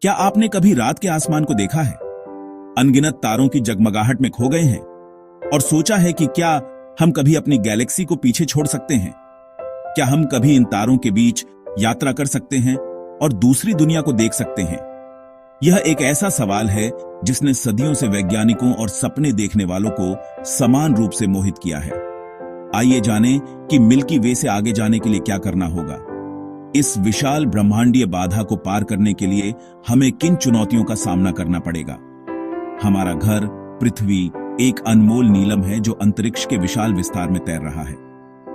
क्या आपने कभी रात के आसमान को देखा है, अनगिनत तारों की जगमगाहट में खो गए हैं और सोचा है कि क्या हम कभी अपनी गैलेक्सी को पीछे छोड़ सकते हैं? क्या हम कभी इन तारों के बीच यात्रा कर सकते हैं और दूसरी दुनिया को देख सकते हैं? यह एक ऐसा सवाल है जिसने सदियों से वैज्ञानिकों और सपने देखने वालों को समान रूप से मोहित किया है। आइए जानें कि मिल्की वे से आगे जाने के लिए क्या करना होगा। इस विशाल ब्रह्मांडीय बाधा को पार करने के लिए हमें किन चुनौतियों का सामना करना पड़ेगा? हमारा घर पृथ्वी एक अनमोल नीलम है जो अंतरिक्ष के विशाल विस्तार में तैर रहा है।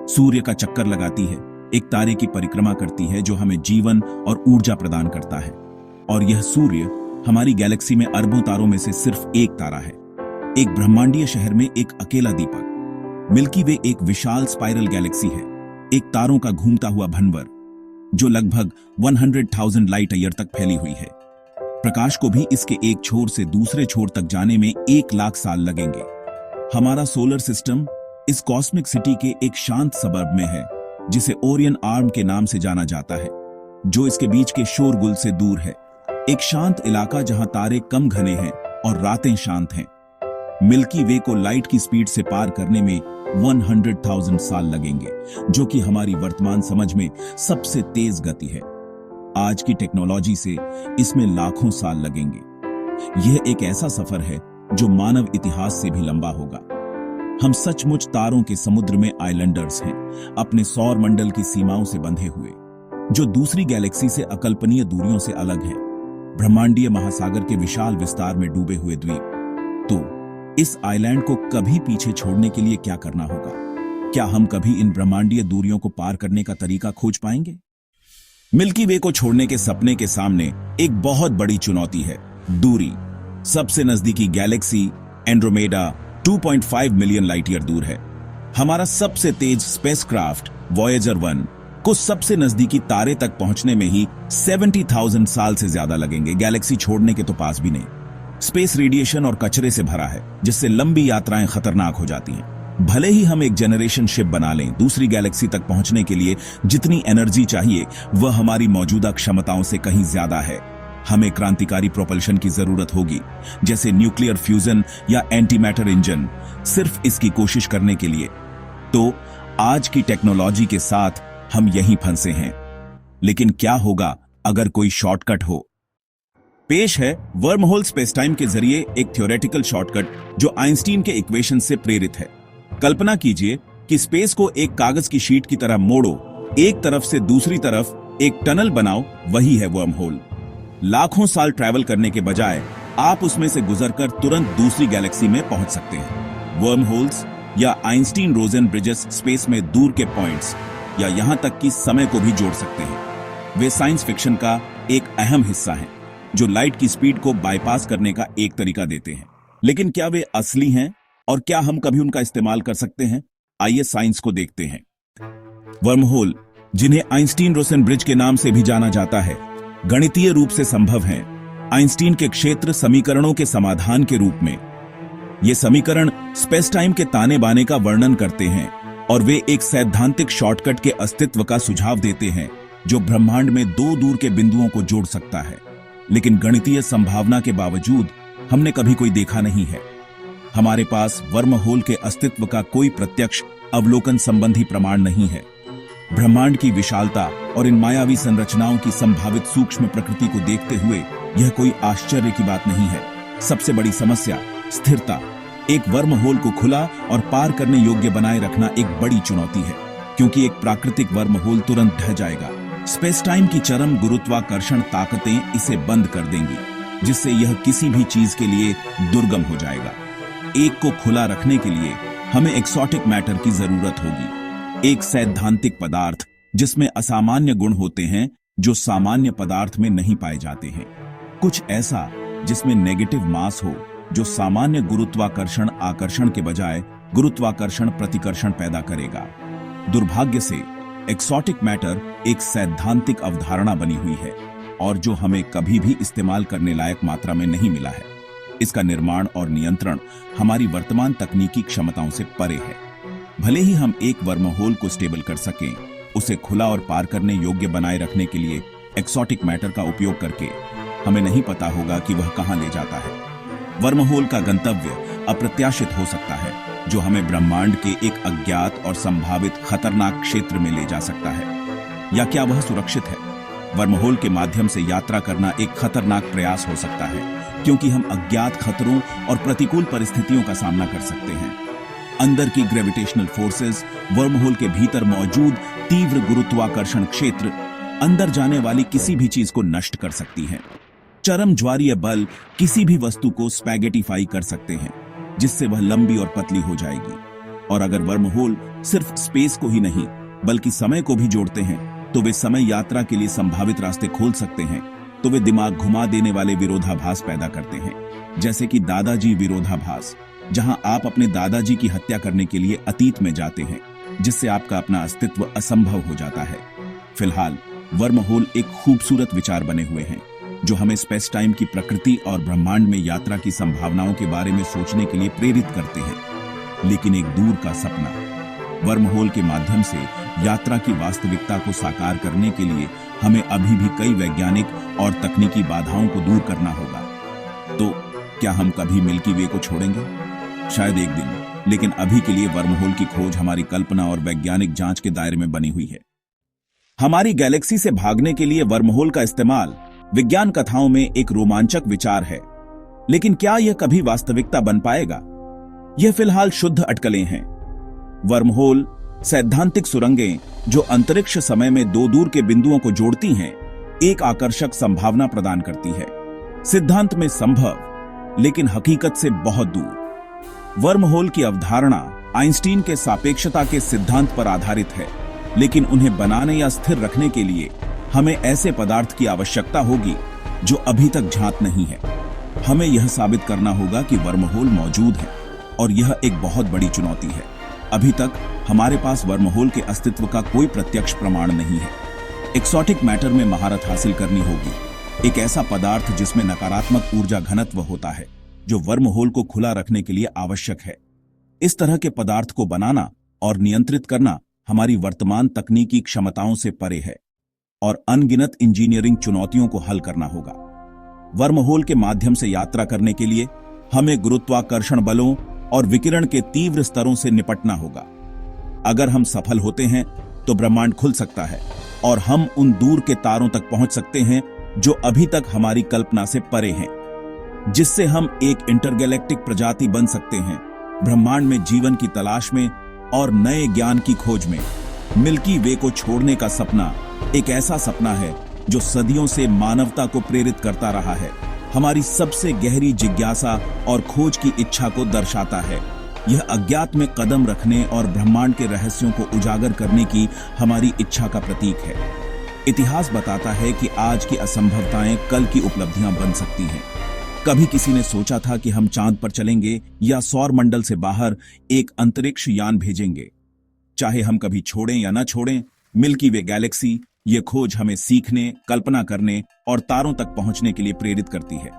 सूर्य का चक्कर लगाती है, एक तारे की परिक्रमा करती है जो हमें जीवन और ऊर्जा प्रदान करता है। और यह सूर्य हमारी गैलेक्सी में अरबों तारों में से सिर्फ एक तारा है, एक ब्रह्मांडीय शहर में एक अकेला दीपक। मिल्की वे एक विशाल स्पाइरल गैलेक्सी है, एक तारों का घूमता हुआ भंवर जो लगभग 100,000 लाइट ईयर तक फैली हुई है। प्रकाश को भी इसके एक छोर से दूसरे छोर तक जाने में 1 लाख साल लगेंगे। हमारा सोलर सिस्टम इस कॉस्मिक सिटी के एक शांत सबर्ब में है जिसे ओरियन आर्म के नाम से जाना जाता है, जो इसके बीच के शोरगुल से दूर है। एक शांत इलाका जहां तारे कम घने हैं और रातें शांत हैं। मिल्की वे को लाइट की स्पीड से पार करने में 100,000 साल लगेंगे, जो कि हमारी वर्तमान समझ में सबसे तेज गति है। आज की टेक्नोलॉजी से इसमें लाखों साल लगेंगे। यह एक ऐसा सफर है जो मानव इतिहास से भी लंबा होगा। हम सचमुच तारों के समुद्र में आइलैंडर्स हैं, अपने सौर मंडल की सीमाओं से बंधे हुए, जो दूसरी गैलेक्सी से अकल्पनीय दूरियों से अलग हैं। ब्रह्मांडीय महासागर के विशाल विस्तार में डूबे हुए द्वीप। तो इस आइलैंड को कभी पीछे छोड़ने के लिए क्या करना होगा? क्या हम कभी इन ब्रह्मांडीय दूरियों को पार करने का तरीका खोज पाएंगे? मिल्की वे को छोड़ने के सपने के सामने एक बहुत बड़ी चुनौती है, दूरी। सबसे नजदीकी Galaxy Andromeda 2.5 million light year दूर है। हमारा सबसे तेज स्पेसक्राफ्ट वॉयेजर 1 को सबसे नजदीकी तारे तक पहुंचने में ही 70,000 साल से ज्यादा लगेंगे। गैलेक्सी छोड़ने के तो पास भी नहीं। स्पेस रेडिएशन और कचरे से भरा है, जिससे लंबी यात्राएं खतरनाक हो जाती हैं। भले ही हम एक जनरेशन शिप बना लें, दूसरी गैलेक्सी तक पहुंचने के लिए जितनी एनर्जी चाहिए वह हमारी मौजूदा क्षमताओं से कहीं ज्यादा है। हमें क्रांतिकारी प्रोपल्शन की जरूरत होगी, जैसे न्यूक्लियर फ्यूजन या एंटी मैटर इंजन, सिर्फ इसकी कोशिश करने के लिए। तो आज की टेक्नोलॉजी के साथ हम यहीं फंसे हैं। लेकिन क्या होगा अगर कोई शॉर्टकट हो? पेश है वर्महोल स्पेस टाइम के जरिए एक थ्योरेटिकल शॉर्टकट जो आइंस्टीन के इक्वेशन से प्रेरित है। कल्पना कीजिए कि स्पेस को एक कागज की शीट की तरह मोड़ो, एक तरफ से दूसरी तरफ एक टनल बनाओ, वही है वर्महोल। लाखों साल ट्रैवल करने के बजाय आप उसमें से गुजरकर तुरंत दूसरी गैलेक्सी में पहुंच सकते हैं। वर्महोल्स या आइंस्टीन रोजन ब्रिजेस स्पेस में दूर के पॉइंट्स या यहां तक कि समय को भी जोड़ सकते हैं। वे साइंस फिक्शन का एक अहम हिस्सा हैं, जो लाइट की स्पीड को बाईपास करने का एक तरीका देते हैं। लेकिन क्या वे असली हैं और क्या हम कभी उनका इस्तेमाल कर सकते हैं? आइए साइंस को देखते हैं। वर्महोल, जिन्हें आइंस्टीन रोजन ब्रिज के नाम से भी जाना जाता है, गणितीय रूप से संभव हैं, आइंस्टीन के क्षेत्र समीकरणों के समाधान के रूप में। ये समीकरण स्पेस टाइम के ताने बाने का वर्णन करते हैं और वे एक सैद्धांतिक शॉर्टकट के अस्तित्व का सुझाव देते हैं जो ब्रह्मांड में 2 दूर के बिंदुओं को जोड़ सकता है। लेकिन गणितीय संभावना के बावजूद हमने कभी कोई देखा नहीं है। हमारे पास वर्महोल के अस्तित्व का कोई प्रत्यक्ष अवलोकन संबंधी प्रमाण नहीं है। ब्रह्मांड की विशालता और इन मायावी संरचनाओं की संभावित सूक्ष्म प्रकृति को देखते हुए यह कोई आश्चर्य की बात नहीं है। सबसे बड़ी समस्या स्थिरता। एक वर्महोल को खुला और पार करने योग्य बनाए रखना एक बड़ी चुनौती है, क्योंकि एक प्राकृतिक वर्महोल तुरंत ढह जाएगा। स्पेस टाइम की चरम गुरुत्वाकर्षण ताकतें इसे बंद कर देंगी, जिससे यह किसी भी चीज के लिए दुर्गम हो जाएगा। एक को खुला रखने के लिए हमें एक्सोटिक मैटर की जरूरत होगी, एक सैद्धांतिक पदार्थ जिसमें असामान्य गुण होते हैं जो सामान्य पदार्थ में नहीं पाए जाते हैं। कुछ ऐसा जिसमें नेगेटिव मास हो, जो सामान्य गुरुत्वाकर्षण आकर्षण के बजाय गुरुत्वाकर्षण प्रतिकर्षण पैदा करेगा। दुर्भाग्य से एक्सोटिक मैटर एक सैद्धांतिक अवधारणा बनी हुई है और जो हमें कभी भी इस्तेमाल करने लायक मात्रा में नहीं मिला है। इसका निर्माण और नियंत्रण हमारी वर्तमान तकनीकी क्षमताओं से परे है। भले ही हम एक वर्महोल को स्टेबल कर सकें, उसे खुला और पार करने योग्य बनाए रखने के लिए एक्सोटिक मैटर का उपयोग करके हमें नहीं पता होगा कि वह कहां ले जाता है। वर्महोल का गंतव्य अप्रत्याशित हो सकता है, जो हमें ब्रह्मांड के एक अज्ञात और संभावित खतरनाक क्षेत्र में ले जा सकता है। या क्या वह सुरक्षित है? वर्महोल के माध्यम से यात्रा करना एक खतरनाक प्रयास हो सकता है, क्योंकि हम अज्ञात खतरों और प्रतिकूल परिस्थितियों का सामना कर सकते हैं। अंदर की ग्रेविटेशनल फोर्सेस, वर्महोल के भीतर मौजूद तीव्र गुरुत्वाकर्षण क्षेत्र अंदर जाने वाली किसी भी चीज को नष्ट कर सकती है। चरम ज्वारीय बल किसी भी वस्तु को स्पैगेटिफाई कर सकते हैं, जिससे वह लंबी और पतली हो जाएगी। और अगर वर्महोल सिर्फ स्पेस को ही नहीं बल्कि समय को भी जोड़ते हैं, तो वे समय यात्रा के लिए संभावित रास्ते खोल सकते हैं। तो वे दिमाग घुमा देने वाले विरोधाभास पैदा करते हैं, जैसे कि दादाजी विरोधाभास, जहां आप अपने दादाजी की हत्या करने के लिए अतीत में जाते हैं, जिससे आपका अपना अस्तित्व असंभव हो जाता है। फिलहाल वर्महोल एक खूबसूरत विचार बने हुए हैं, जो हमें स्पेस टाइम की प्रकृति और ब्रह्मांड में यात्रा की संभावनाओं के बारे में सोचने के लिए प्रेरित करते हैं। लेकिन एक दूर का सपना, वर्महोल के माध्यम से यात्रा की वास्तविकता को साकार करने के लिए हमें अभी भी कई वैज्ञानिक और तकनीकी बाधाओं को दूर करना होगा। तो क्या हम कभी मिल्की वे को छोड़ेंगे? शायद एक दिन, लेकिन अभी के लिए वर्महोल की खोज हमारी कल्पना और वैज्ञानिक जांच के दायरे में बनी हुई है। हमारी गैलेक्सी से भागने के लिए वर्महोल का इस्तेमाल विज्ञान कथाओं में एक रोमांचक विचार है, लेकिन क्या यह कभी वास्तविकता बन पाएगा? यह फिलहाल शुद्ध अटकलें हैं। वर्महोल सैद्धांतिक सुरंगें जो अंतरिक्ष समय में दो दूर के बिंदुओं को जोड़ती हैं, एक आकर्षक संभावना प्रदान करती है। सिद्धांत में संभव, लेकिन हकीकत से बहुत दूर। वर्महोल की अवधारणा आइंस्टीन के सापेक्षता के सिद्धांत पर आधारित है, लेकिन उन्हें बनाने या स्थिर रखने के लिए हमें ऐसे पदार्थ की आवश्यकता होगी जो अभी तक ज्ञात नहीं है। हमें यह साबित करना होगा कि वर्महोल मौजूद है, और यह एक बहुत बड़ी चुनौती है। अभी तक हमारे पास वर्महोल के अस्तित्व का कोई प्रत्यक्ष प्रमाण नहीं है। एक्सोटिक मैटर में महारत हासिल करनी होगी, एक ऐसा पदार्थ जिसमें नकारात्मक ऊर्जा घनत्व होता है, जो वर्महोल को खुला रखने के लिए आवश्यक है। इस तरह के पदार्थ को बनाना और नियंत्रित करना हमारी वर्तमान तकनीकी क्षमताओं से परे है, और अनगिनत इंजीनियरिंग चुनौतियों को हल करना होगा। वर्महोल के माध्यम से यात्रा करने के लिए हमें गुरुत्वाकर्षण बलों और विकिरण के तीव्र स्तरों से निपटना होगा। अगर हम सफल होते हैं तो ब्रह्मांड खुल सकता है, और हम उन दूर के तारों तक पहुंच सकते हैं जो अभी तक हमारी कल्पना से परे हैं, जिससे हम एक इंटरगैलेक्टिक प्रजाति बन सकते हैं, ब्रह्मांड में जीवन की तलाश में और नए ज्ञान की खोज में। मिल्की वे को छोड़ने का सपना एक ऐसा सपना है जो सदियों से मानवता को प्रेरित करता रहा है, हमारी सबसे गहरी जिज्ञासा और खोज की इच्छा को दर्शाता है। यह अज्ञात में कदम रखने और ब्रह्मांड के रहस्यों को उजागर करने की हमारी इच्छा का प्रतीक है। इतिहास बताता है कि आज की असंभवताएं कल की उपलब्धियां बन सकती हैं। कभी किसी ने सोचा था कि हम चांद पर चलेंगे या सौर मंडल से बाहर एक अंतरिक्ष यान भेजेंगे। चाहे हम कभी छोड़ें या न छोड़ें, मिल्की वे गैलेक्सी ये खोज हमें सीखने, कल्पना करने और तारों तक पहुंचने के लिए प्रेरित करती है।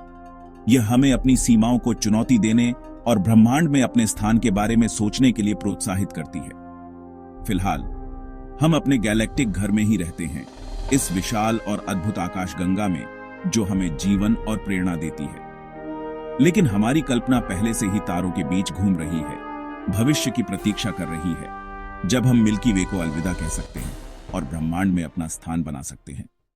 यह हमें अपनी सीमाओं को चुनौती देने और ब्रह्मांड में अपने स्थान के बारे में सोचने के लिए प्रोत्साहित करती है। फिलहाल हम अपने गैलेक्टिक घर में ही रहते हैं, इस विशाल और अद्भुत आकाशगंगा में, जो हमें जीवन और प्रेरणा देती है। लेकिन हमारी कल्पना पहले से ही तारों के बीच घूम रही है, भविष्य की प्रतीक्षा कर रही है, जब हम मिल्की वे को अलविदा कह सकते हैं और ब्रह्मांड में अपना स्थान बना सकते हैं।